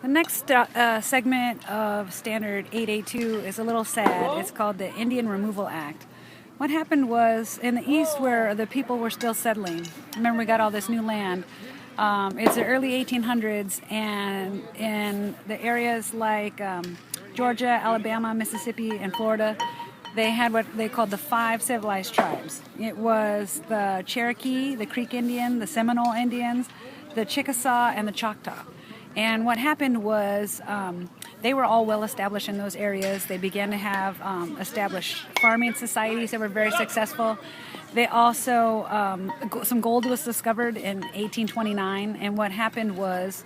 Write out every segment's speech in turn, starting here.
The next segment of Standard 882 is a little sad. It's called the Indian Removal Act. What happened was in the East, where the people were still settling, remember we got all this new land. It's the early 1800s, and in the areas like Georgia, Alabama, Mississippi, and Florida, they had what they called the 5 civilized tribes. It was the Cherokee, the Creek Indian, the Seminole Indians, the Chickasaw, and the Choctaw. And what happened was they were all well established in those areas. They began to have established farming societies that were very successful. They also, some gold was discovered in 1829, and what happened was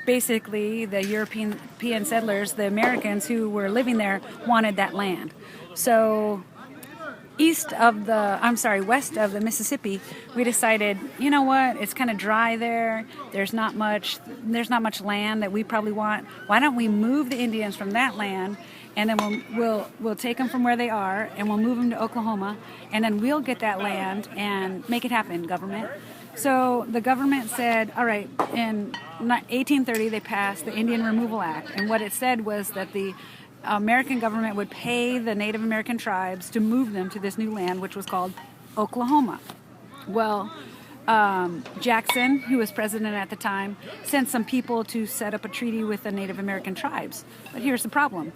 basically the European settlers, the Americans who were living there, wanted that land. So west of the Mississippi, we decided, you know what, it's kind of dry there. There's not much land that we probably want. Why don't we move the Indians from that land, and then we'll take them from where they are, and we'll move them to Oklahoma, and then we'll get that land and make it happen, government. So the government said, all right, in 1830 they passed the Indian Removal Act, and what it said was that the American government would pay the Native American tribes to move them to this new land, which was called Oklahoma. Well, Jackson, who was president at the time, sent some people to set up a treaty with the Native American tribes. But here's the problem.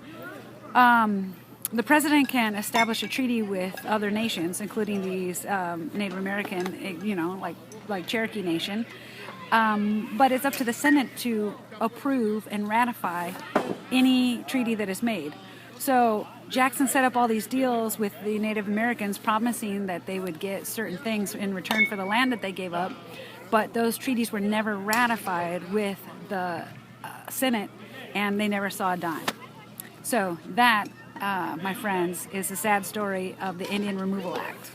The president can establish a treaty with other nations, including these Native American, like Cherokee Nation. But it's up to the Senate to approve and ratify any treaty that is made. So Jackson set up all these deals with the Native Americans, promising that they would get certain things in return for the land that they gave up, but those treaties were never ratified with the Senate, and they never saw a dime. So that, my friends, is the sad story of the Indian Removal Act.